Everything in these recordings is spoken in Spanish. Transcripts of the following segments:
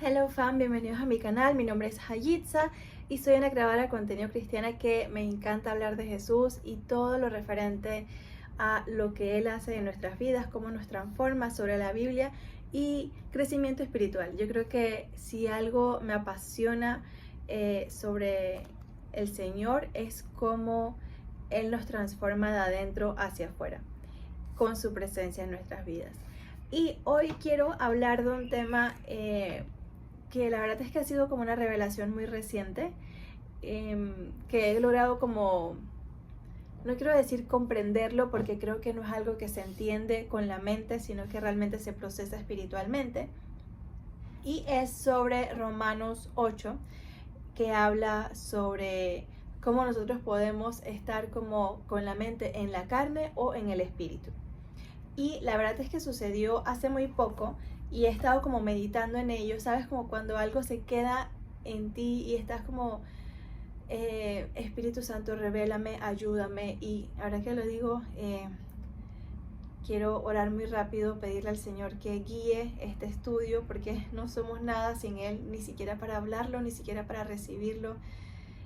Hello fam, bienvenidos a mi canal, mi nombre es Hayitza y soy una creadora de contenido cristiana que me encanta hablar de Jesús y todo lo referente a lo que Él hace en nuestras vidas, cómo nos transforma, sobre la Biblia y crecimiento espiritual. Yo creo que si algo me apasiona sobre el Señor es cómo Él nos transforma de adentro hacia afuera, con su presencia en nuestras vidas. Y hoy quiero hablar de un tema que la verdad es que ha sido como una revelación muy reciente, que he logrado como, no quiero decir comprenderlo porque creo que no es algo que se entiende con la mente, sino que realmente se procesa espiritualmente. Y es sobre Romanos 8, que habla sobre cómo nosotros podemos estar como con la mente en la carne o en el espíritu. Y la verdad es que sucedió hace muy poco y he estado como meditando en ello, ¿sabes? Como cuando algo se queda en ti y estás como, Espíritu Santo, revélame, ayúdame. Y ahora que lo digo, quiero orar muy rápido, pedirle al Señor que guíe este estudio, porque no somos nada sin Él, ni siquiera para hablarlo, ni siquiera para recibirlo.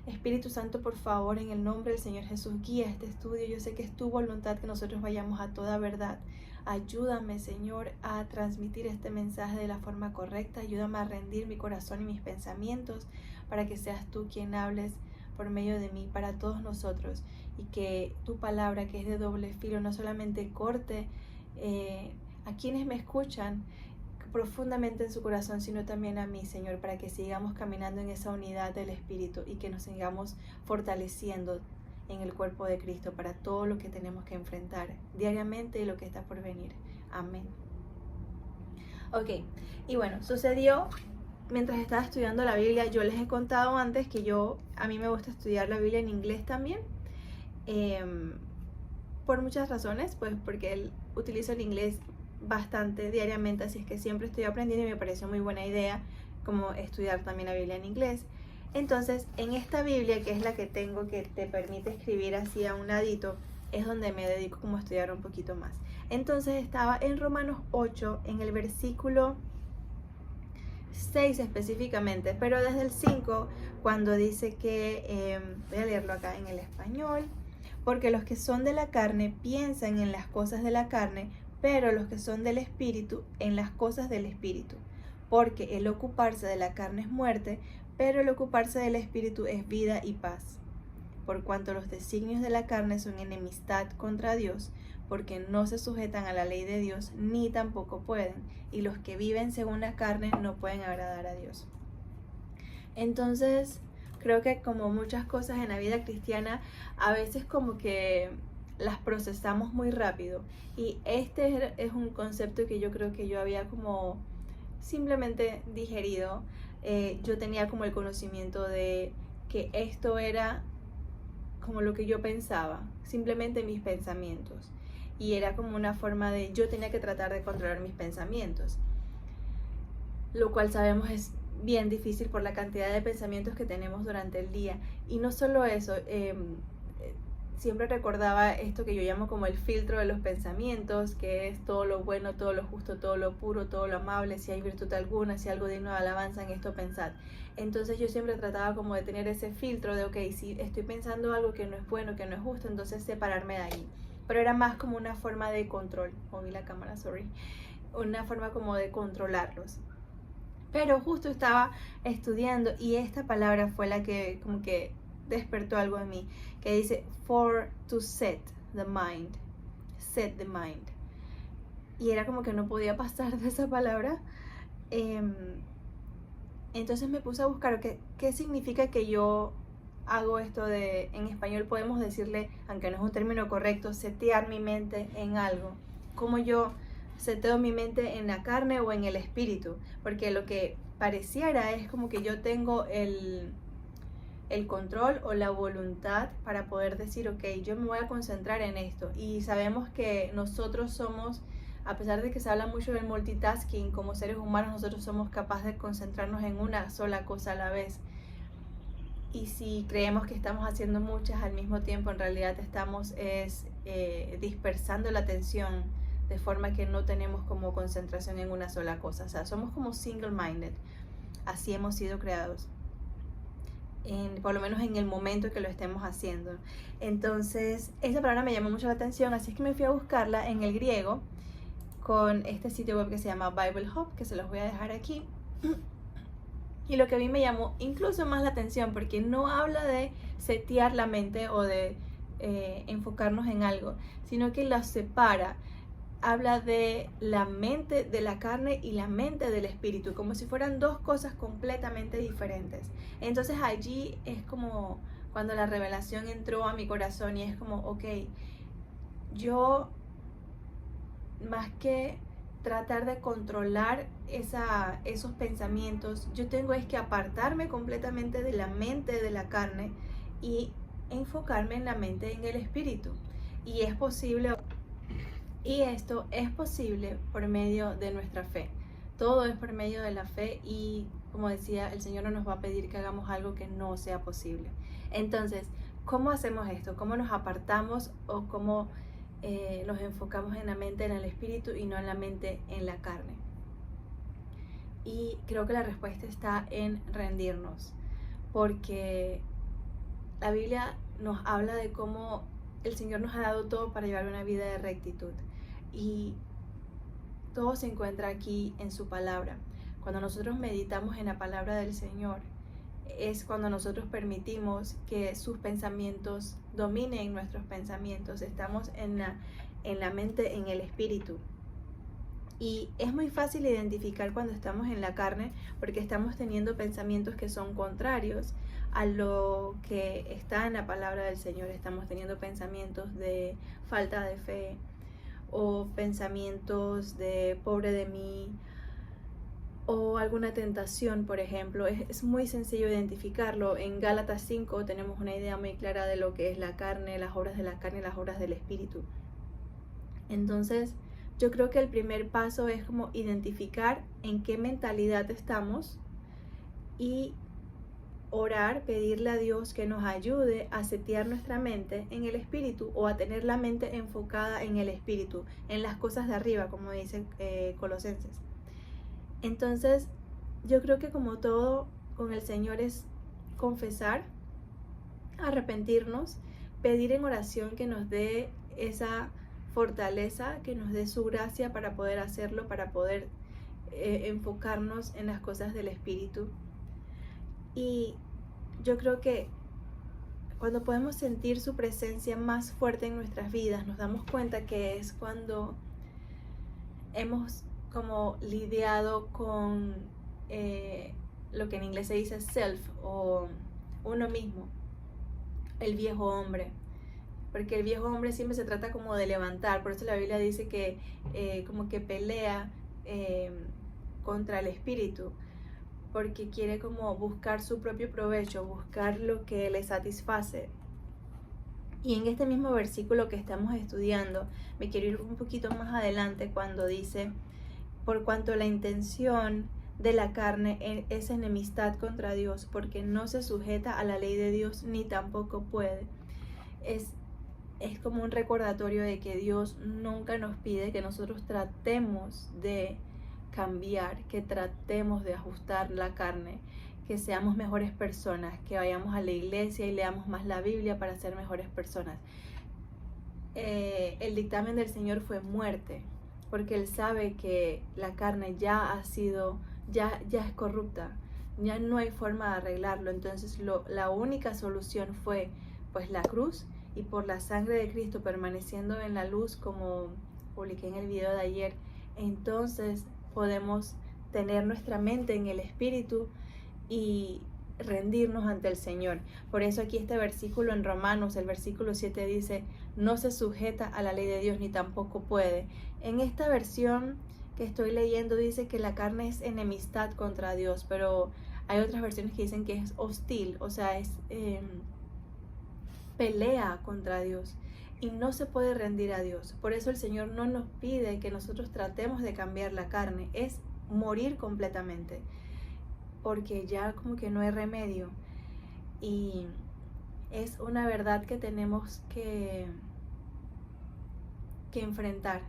Espíritu Santo, por favor, en el nombre del Señor Jesús, guía este estudio. Yo sé que es tu voluntad que nosotros vayamos a toda verdad. Ayúdame, Señor, a transmitir este mensaje de la forma correcta. Ayúdame a rendir mi corazón y mis pensamientos para que seas tú quien hables por medio de mí para todos nosotros, y que tu palabra, que es de doble filo, no solamente corte a quienes me escuchan profundamente en su corazón, sino también a mí, Señor, para que sigamos caminando en esa unidad del Espíritu y que nos sigamos fortaleciendo en el cuerpo de Cristo para todo lo que tenemos que enfrentar diariamente y lo que está por venir. Amén. Ok, y bueno, sucedió mientras estaba estudiando la Biblia. Yo les he contado antes que a mí me gusta estudiar la Biblia en inglés también, por muchas razones, pues porque utilizo el inglés bastante diariamente, así es que siempre estoy aprendiendo y me pareció muy buena idea como estudiar también la Biblia en inglés. Entonces, en esta Biblia, que es la que tengo, que te permite escribir así a un ladito, es donde me dedico como a estudiar un poquito más. Entonces estaba en Romanos 8, en el versículo 6 específicamente, pero desde el 5, cuando dice que, voy a leerlo acá en el español, porque los que son de la carne piensan en las cosas de la carne, pero los que son del Espíritu en las cosas del Espíritu. Porque el ocuparse de la carne es muerte, pero el ocuparse del Espíritu es vida y paz. Por cuanto los designios de la carne son enemistad contra Dios, porque no se sujetan a la ley de Dios, ni tampoco pueden, y los que viven según la carne no pueden agradar a Dios. Entonces, creo que como muchas cosas en la vida cristiana, a veces como que las procesamos muy rápido, y este es un concepto que yo creo que yo había como simplemente digerido. Yo tenía como el conocimiento de que esto era como lo que yo pensaba, simplemente mis pensamientos, y era como una forma de yo tenía que tratar de controlar mis pensamientos, lo cual sabemos es bien difícil por la cantidad de pensamientos que tenemos durante el día. Y no solo eso, siempre recordaba esto que yo llamo como el filtro de los pensamientos, que es todo lo bueno, todo lo justo, todo lo puro, todo lo amable, si hay virtud alguna, si algo digno de alabanza, en esto pensad. Entonces yo siempre trataba como de tener ese filtro de, ok, si estoy pensando algo que no es bueno, que no es justo, entonces separarme de ahí. Pero era más como una forma de control, moví la cámara, sorry, una forma como de controlarlos. Pero justo estaba estudiando y esta palabra fue la que como que despertó algo en mí, que dice for to set the mind, set the mind. Y era como que no podía pasar de esa palabra. Entonces me puse a buscar qué significa que yo hago esto de, en español podemos decirle, aunque no es un término correcto, setear mi mente en algo. Como yo seteo mi mente en la carne o en el espíritu, porque lo que pareciera es como que yo tengo el control o la voluntad para poder decir, ok, yo me voy a concentrar en esto. Y sabemos que nosotros somos, a pesar de que se habla mucho del multitasking, como seres humanos nosotros somos capaces de concentrarnos en una sola cosa a la vez. Y si creemos que estamos haciendo muchas al mismo tiempo, en realidad estamos dispersando la atención de forma que no tenemos como concentración en una sola cosa. O sea, somos como single-minded. así hemos sido creados. Por lo menos en el momento que lo estemos haciendo. Entonces, esa palabra me llamó mucho la atención, así es que me fui a buscarla en el griego con este sitio web que se llama Bible Hub, que se los voy a dejar aquí. Y lo que a mí me llamó incluso más la atención, porque no habla de setear la mente o de enfocarnos en algo, sino que la separa. Habla de la mente de la carne y la mente del espíritu, como si fueran dos cosas completamente diferentes. Entonces allí es como cuando la revelación entró a mi corazón y es como, ok, yo más que tratar de controlar esos pensamientos, yo tengo es que apartarme completamente de la mente de la carne y enfocarme en la mente, en el espíritu. Y es posible. Y esto es posible por medio de nuestra fe. Todo es por medio de la fe y, como decía, el Señor no nos va a pedir que hagamos algo que no sea posible. Entonces, ¿cómo hacemos esto? ¿Cómo nos apartamos o cómo nos enfocamos en la mente, en el espíritu y no en la mente, en la carne? Y creo que la respuesta está en rendirnos, porque la Biblia nos habla de cómo el Señor nos ha dado todo para llevar una vida de rectitud. Y todo se encuentra aquí en su palabra. Cuando nosotros meditamos en la palabra del Señor, es cuando nosotros permitimos que sus pensamientos dominen nuestros pensamientos. Estamos en la mente, en el espíritu. Y es muy fácil identificar cuando estamos en la carne, porque estamos teniendo pensamientos que son contrarios a lo que está en la palabra del Señor. Estamos teniendo pensamientos de falta de fe, o pensamientos de pobre de mí, o alguna tentación, por ejemplo. Es muy sencillo identificarlo. En Gálatas 5 tenemos una idea muy clara de lo que es la carne, las obras de la carne y las obras del espíritu. Entonces, yo creo que el primer paso es como identificar en qué mentalidad estamos y orar, pedirle a Dios que nos ayude a setear nuestra mente en el espíritu, o a tener la mente enfocada en el espíritu, en las cosas de arriba, como dice Colosenses. Entonces, yo creo que como todo con el Señor es confesar, arrepentirnos, pedir en oración que nos dé esa fortaleza, que nos dé su gracia para poder hacerlo, para poder enfocarnos en las cosas del espíritu. Y yo creo que cuando podemos sentir su presencia más fuerte en nuestras vidas, nos damos cuenta que es cuando hemos como lidiado con lo que en inglés se dice self, o uno mismo, el viejo hombre. Porque el viejo hombre siempre se trata como de levantar, por eso la Biblia dice que como que pelea contra el espíritu, porque quiere como buscar su propio provecho, buscar lo que le satisface. Y en este mismo versículo que estamos estudiando, me quiero ir un poquito más adelante cuando dice, por cuanto la intención de la carne es enemistad contra Dios, porque no se sujeta a la ley de Dios ni tampoco puede. Es como un recordatorio de que Dios nunca nos pide que nosotros tratemos de cambiar, que tratemos de ajustar la carne, que seamos mejores personas, que vayamos a la iglesia y leamos más la Biblia para ser mejores personas. El dictamen del Señor fue muerte, porque Él sabe que la carne ya es corrupta, ya no hay forma de arreglarlo. Entonces la única solución fue pues la cruz, y por la sangre de Cristo permaneciendo en la luz, como publiqué en el video de ayer, entonces podemos tener nuestra mente en el espíritu y rendirnos ante el Señor. Por eso aquí este versículo en Romanos, el versículo 7 dice, no se sujeta a la ley de Dios ni tampoco puede. En esta versión que estoy leyendo dice que la carne es enemistad contra Dios, pero hay otras versiones que dicen que es hostil, o sea, es pelea contra Dios y no se puede rendir a Dios. Por eso el Señor no nos pide que nosotros tratemos de cambiar la carne, es morir completamente, porque ya como que no hay remedio. Y es una verdad que tenemos que enfrentar.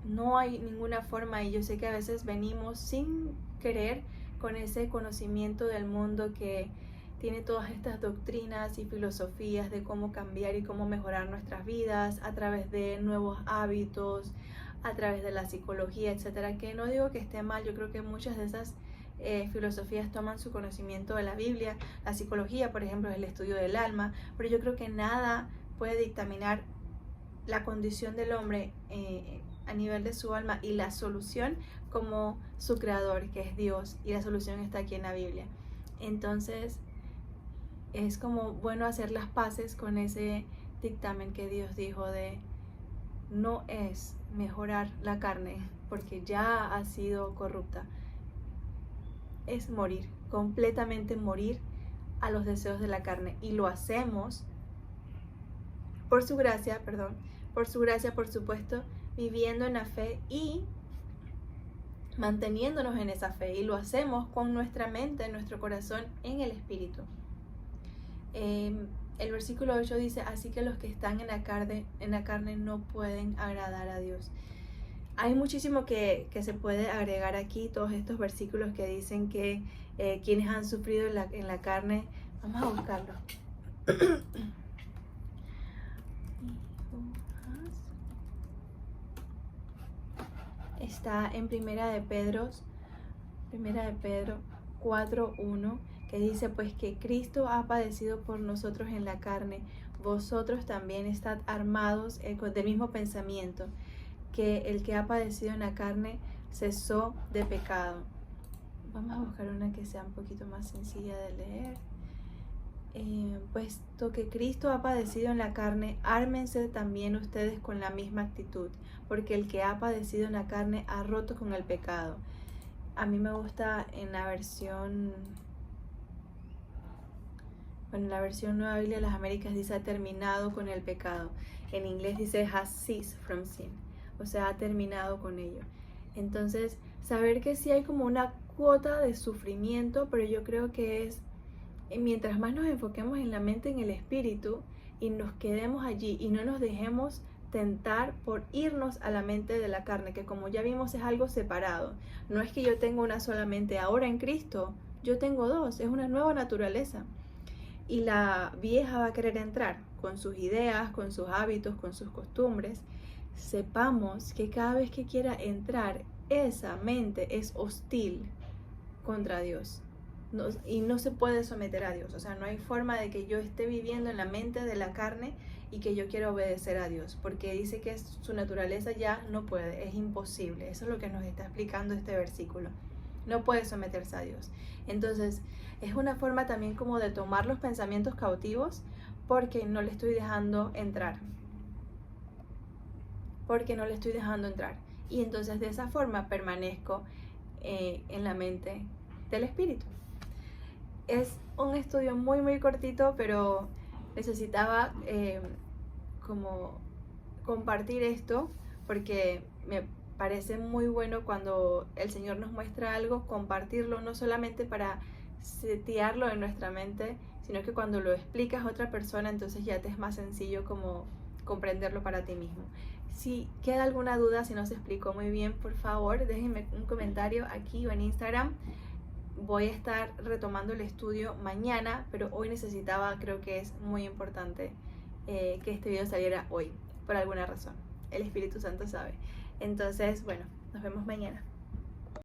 No hay ninguna forma, y yo sé que a veces venimos sin querer con ese conocimiento del mundo que tiene todas estas doctrinas y filosofías de cómo cambiar y cómo mejorar nuestras vidas a través de nuevos hábitos, a través de la psicología, etcétera. Que no digo que esté mal, yo creo que muchas de esas filosofías toman su conocimiento de la Biblia. La psicología, por ejemplo, es el estudio del alma, pero yo creo que nada puede dictaminar la condición del hombre a nivel de su alma y la solución como su creador, que es Dios, y la solución está aquí en la Biblia. Entonces es como bueno hacer las paces con ese dictamen que Dios dijo de no es mejorar la carne porque ya ha sido corrupta, es morir, completamente morir a los deseos de la carne, y lo hacemos por su gracia, por supuesto, viviendo en la fe y manteniéndonos en esa fe, y lo hacemos con nuestra mente, nuestro corazón, en el Espíritu. El versículo 8 dice, así que los que están en la carne no pueden agradar a Dios. Hay muchísimo que se puede agregar aquí, todos estos versículos que dicen que quienes han sufrido en la carne, vamos a buscarlo. Está en Primera de Pedro 4:1, que dice, pues que Cristo ha padecido por nosotros en la carne, vosotros también estad armados del mismo pensamiento, que el que ha padecido en la carne cesó de pecado. Vamos a buscar una que sea un poquito más sencilla de leer. Puesto que Cristo ha padecido en la carne, ármense también ustedes con la misma actitud, porque el que ha padecido en la carne ha roto con el pecado. A mí me gusta en la versión Nueva Biblia de las Américas dice ha terminado con el pecado. En inglés dice has ceased from sin, o sea, ha terminado con ello. Entonces, saber que sí hay como una cuota de sufrimiento, pero yo creo que es mientras más nos enfoquemos en la mente, en el espíritu, y nos quedemos allí y no nos dejemos tentar por irnos a la mente de la carne, que como ya vimos es algo separado. No es que yo tengo una sola mente ahora en Cristo, yo tengo dos, es una nueva naturaleza. Y la vieja va a querer entrar con sus ideas, con sus hábitos, con sus costumbres. Sepamos que cada vez que quiera entrar, esa mente es hostil contra Dios. Y no se puede someter a Dios. O sea, no hay forma de que yo esté viviendo en la mente de la carne y que yo quiera obedecer a Dios, porque dice que su naturaleza ya no puede, es imposible. Eso es lo que nos está explicando este versículo. No puede someterse a Dios. Entonces, es una forma también como de tomar los pensamientos cautivos, porque no le estoy dejando entrar. Y entonces de esa forma permanezco en la mente del Espíritu. Es un estudio muy muy cortito, pero necesitaba como compartir esto, porque me parece muy bueno cuando el Señor nos muestra algo, compartirlo, no solamente para setearlo en nuestra mente, sino que cuando lo explicas a otra persona, entonces ya te es más sencillo como comprenderlo para ti mismo. Si queda alguna duda, si no se explicó muy bien, por favor, déjenme un comentario aquí o en Instagram. Voy a estar retomando el estudio mañana, pero hoy creo que es muy importante que este video saliera hoy, por alguna razón. El Espíritu Santo sabe. Entonces, bueno, nos vemos mañana.